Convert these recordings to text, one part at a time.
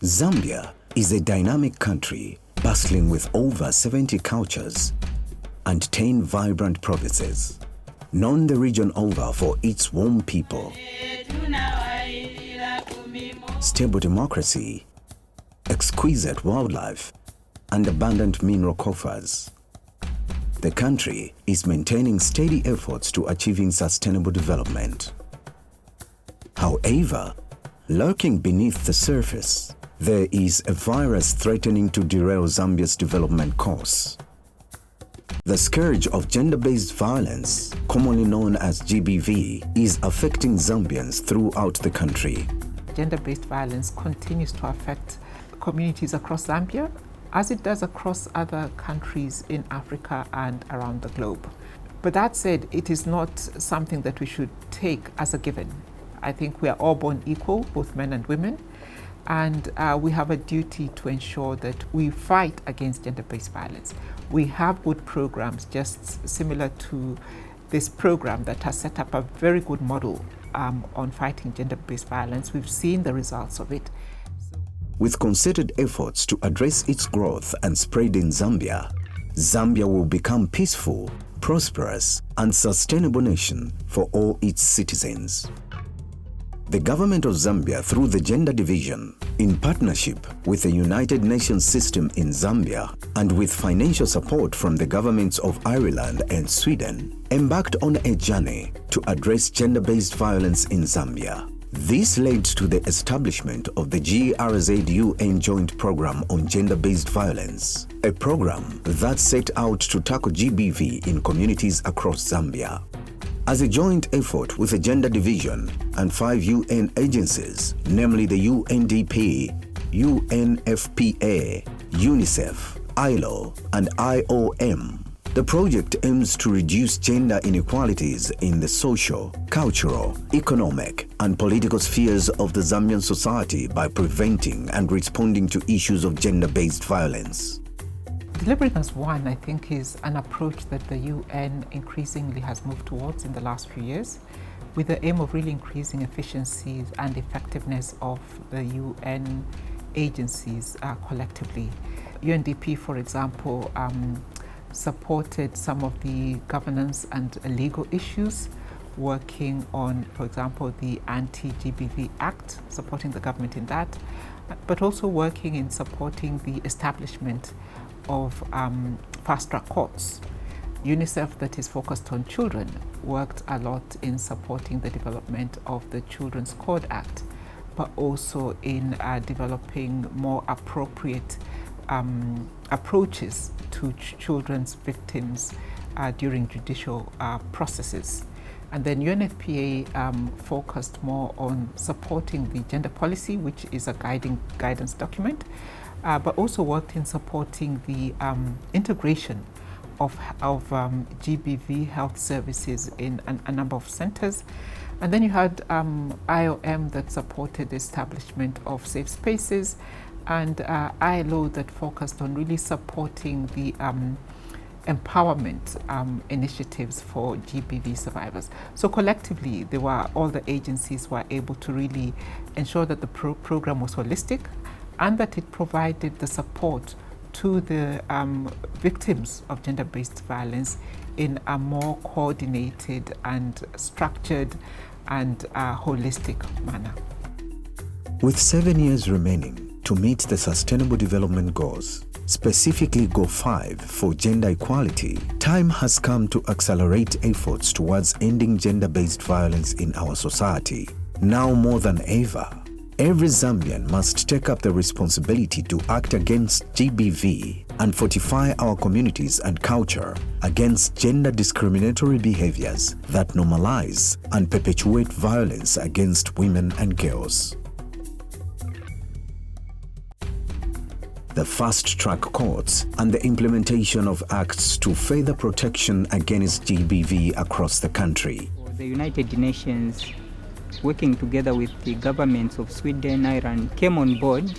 Zambia is a dynamic country bustling with over 70 cultures and 10 vibrant provinces, known the region over for its warm people, stable democracy, exquisite wildlife, and abundant mineral coffers. The country is maintaining steady efforts to achieving sustainable development. However, lurking beneath the surface, there is a virus threatening to derail Zambia's development course. The scourge of gender-based violence, commonly known as GBV, is affecting Zambians throughout the country. Gender-based violence continues to affect communities across Zambia, as it does across other countries in Africa and around the globe. But that said, it is not something that we should take as a given. I think we are all born equal, both men and women, and we have a duty to ensure that we fight against gender-based violence. We have good programs, just similar to this program that has set up a very good model on fighting gender-based violence. We've seen the results of it. With concerted efforts to address its growth and spread in Zambia, Zambia will become peaceful, prosperous, and sustainable nation for all its citizens. The government of Zambia, through the Gender Division, in partnership with the United Nations system in Zambia and with financial support from the governments of Ireland and Sweden, embarked on a journey to address gender-based violence in Zambia. This led to the establishment of the GRZ-UN Joint Programme on Gender-Based Violence, a program that set out to tackle GBV in communities across Zambia. As a joint effort with the Gender Division and 5 UN agencies, namely the UNDP, UNFPA, UNICEF, ILO, and IOM, the project aims to reduce gender inequalities in the social, cultural, economic, and political spheres of the Zambian society by preventing and responding to issues of gender-based violence. Delivering as one, I think, is an approach that the UN increasingly has moved towards in the last few years, with the aim of really increasing efficiencies and effectiveness of the UN agencies collectively. UNDP, for example, supported some of the governance and legal issues, working on, for example, the Anti-GBV Act, supporting the government in that, but also working in supporting the establishment of fast-track courts. UNICEF, that is focused on children, worked a lot in supporting the development of the Children's Code Act, but also in developing more appropriate approaches to children's victims during judicial processes. And then UNFPA focused more on supporting the gender policy, which is a guidance document, but also worked in supporting the integration of GBV health services in a number of centers. And then you had IOM that supported the establishment of safe spaces, and ILO that focused on really supporting the empowerment initiatives for GBV survivors. So collectively, all the agencies were able to really ensure that the program was holistic and that it provided the support to the victims of gender-based violence in a more coordinated and structured and holistic manner. With 7 years remaining to meet the Sustainable Development Goals, specifically Goal 5 for gender equality, time has come to accelerate efforts towards ending gender-based violence in our society. Now more than ever, every Zambian must take up the responsibility to act against GBV and fortify our communities and culture against gender discriminatory behaviors that normalize and perpetuate violence against women and girls. The fast-track courts and the implementation of acts to further protection against GBV across the country. The United Nations, working together with the governments of Sweden, Ireland, came on board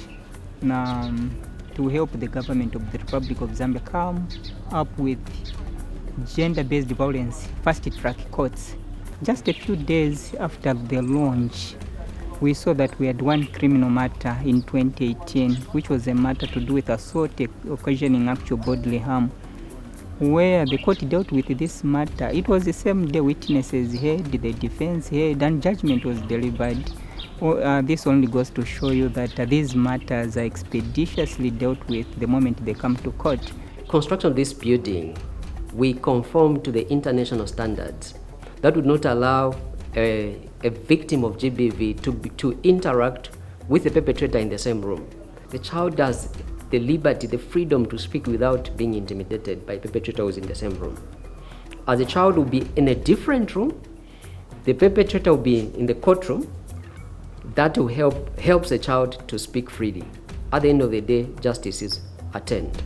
to help the government of the Republic of Zambia come up with gender-based violence fast-track courts. Just a few days after the launch we saw that we had one criminal matter in 2018, which was a matter to do with assault occasioning actual bodily harm, where the court dealt with this matter. It was the same day witnesses heard, the defense heard, and judgment was delivered. This only goes to show you that these matters are expeditiously dealt with the moment they come to court. Construction of this building, we conform to the international standards. That would not allow a victim of GBV to interact with the perpetrator in the same room. The child has the liberty, the freedom to speak without being intimidated by perpetrator who's in the same room. As the child will be in a different room, the perpetrator will be in the courtroom. That will helps the child to speak freely. At the end of the day, justice is attained.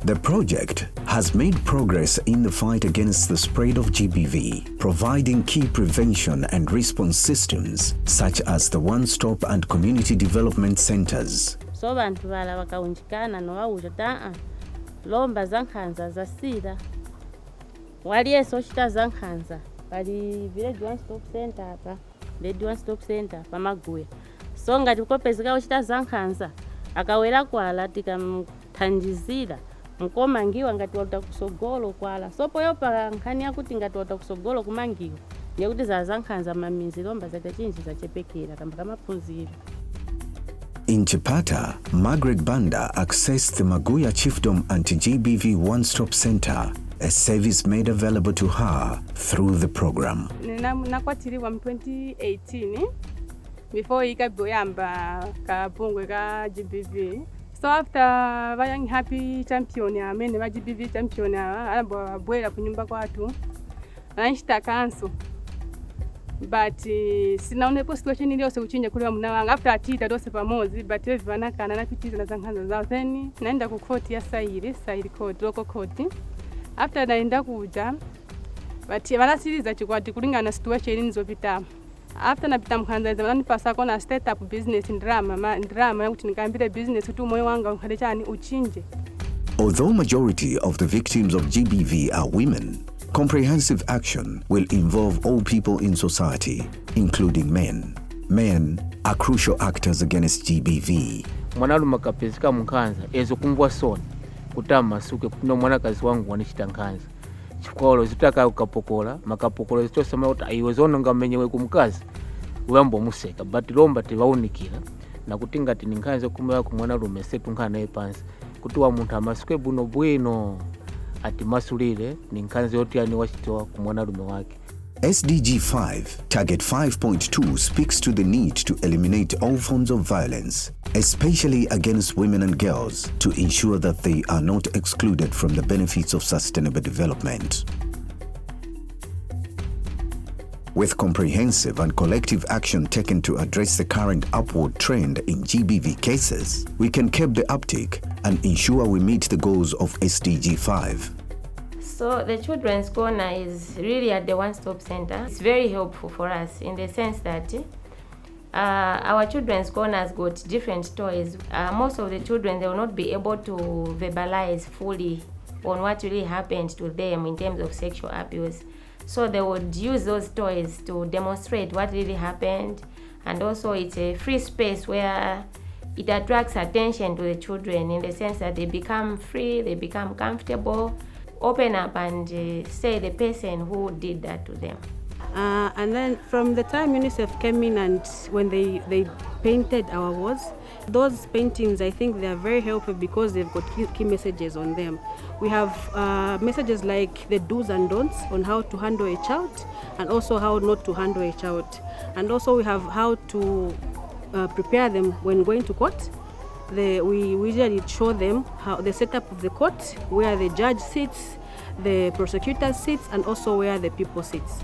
The project has made progress in the fight against the spread of GBV, providing key prevention and response systems such as the one-stop and community development centers. So bantu bala wakaunjikana nowauja taa lomba zankhanza zasira waliye sochita zankhanza bali village one stop center apa village one stop center pamaguya so ngati kopezeka uchita zankhanza akawera kwala tikamthandizira mkomangiwa ngati wauta kusogolo kwala sopo yopa nkhani yakuti ngati wauta kusogolo kumangiwa nekuti zankhanza mamizi lomba zakachinji zachepekera kamba kamaphunziro. In Chipata, Margaret Banda accessed the Maguya Chiefdom Anti-GBV One-Stop Center, a service made available to her through the program. Nakwatiriwa mu 2018 before ikaboyamba kapungwe ka GBV. So after vayang happy champion ya mene ba GBV champion aba bwela kunyumba kwatu anshita kanso. But sinaonepo situation ile yose uchinje kule mna wanga after atita dose pamozi but wewe vanakana napitiza na zankhanza zao then naenda ku court ya Sairi court local court after naenda kuja but vanasiriza chikwati kulingana na situation nizopita after napita mkhanza zamani pasa kona start up business drama kuti nikambire business kuti moyo wanga ukhale chani uchinje. Although majority of the victims of GBV are women, comprehensive action will involve all people in society, including men. Men are crucial actors against GBV. Mwanalume kapezeka mkhanza ezo kumbwa soni kutama suke kuno mwanakazi wangu wanishita nkhanza chikolo zitaka ukapokola makapokolo zitosema kuti aiwezona ngamenyewe kumkazi uyambo museka but lomba tibaunikira na kutinga tini nkhanza kumwe ku mwanalume setu nkhana epansi kuti wa munthu amasukwe buno bwino ati masulire ni nkhanza yoti yani wachitoa ku mwanalume wake. SDG 5, Target 5.2 speaks to the need to eliminate all forms of violence, especially against women and girls, to ensure that they are not excluded from the benefits of sustainable development. With comprehensive and collective action taken to address the current upward trend in GBV cases, we can curb the uptick and ensure we meet the goals of SDG 5. So the Children's Corner is really at the one-stop center. It's very helpful for us in the sense that our Children's Corner has got different toys. Most of the children, they will not be able to verbalize fully on what really happened to them in terms of sexual abuse. So they would use those toys to demonstrate what really happened, and also it's a free space where it attracts attention to the children in the sense that they become free, they become comfortable, open up and say the person who did that to them. And then from the time UNICEF came in and when they painted our walls, those paintings, I think they are very helpful because they've got key messages on them. We have messages like the do's and don'ts on how to handle a child and also how not to handle a child. And also we have how to prepare them when going to court. We usually show them how the setup of the court, where the judge sits, the prosecutor sits, and also where the people sits.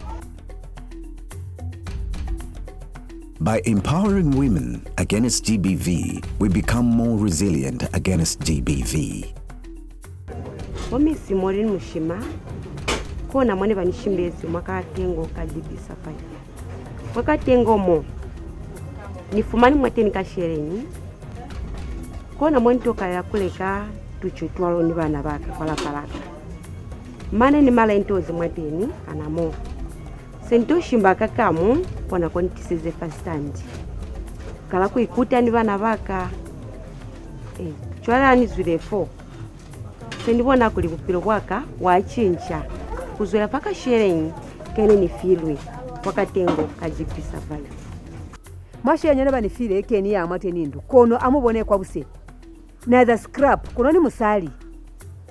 By empowering women against GBV, we become more resilient against GBV. Omi simori mushima kona mwane vanishimbezi mwakatengo kadibisa pai mwakatengo mo nifumani mwateni kashereni kona mwanitoka ya kuleka tuchutwalo ni bana baka kwalapalaka mane ni mala intozi mwateni anamo sentoshimba kakamu pona kontisize first kala kuikuta ni bana baka chwala ni zwile 4 sendibona kuli bupilo bwaka wachincha kuzwela paka sharing kene ni filwe wakatengo kajipisa pale mwashenye ne banifile ekeni ya mwateni ndu kono amubone kwa buse na the scrap kuno ni musali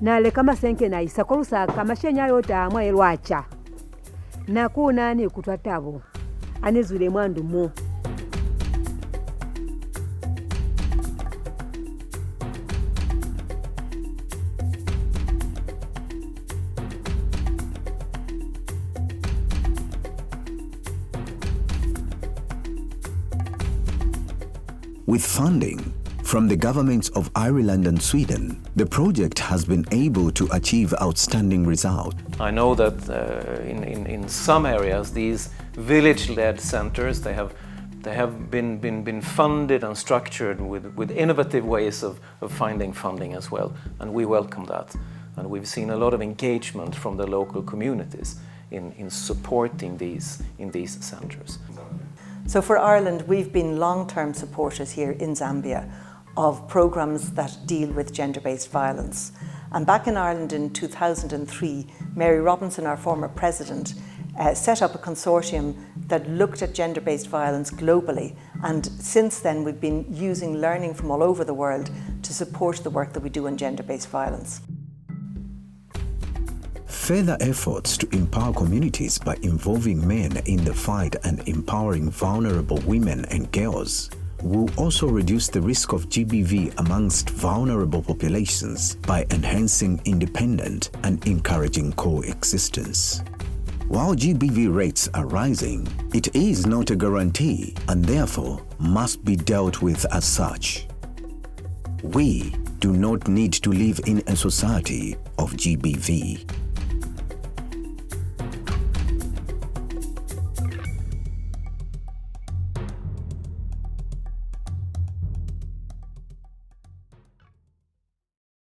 nale kama senke na isa kolusa kama shenya yote amwa elwacha na kuna ni kutwatabo anezule mwandu mo. With funding from the governments of Ireland and Sweden, the project has been able to achieve outstanding results. I know that in some areas, these village-led centers, they have been funded and structured with innovative ways of finding funding as well, and we welcome that. And we've seen a lot of engagement from the local communities in supporting these centers. So for Ireland, we've been long-term supporters here in Zambia of programmes that deal with gender-based violence. And back in Ireland in 2003, Mary Robinson, our former president, set up a consortium that looked at gender-based violence globally. And since then, we've been using learning from all over the world to support the work that we do on gender-based violence. Further efforts to empower communities by involving men in the fight and empowering vulnerable women and girls will also reduce the risk of GBV amongst vulnerable populations by enhancing independent and encouraging coexistence. While GBV rates are rising, it is not a guarantee and therefore must be dealt with as such. We do not need to live in a society of GBV.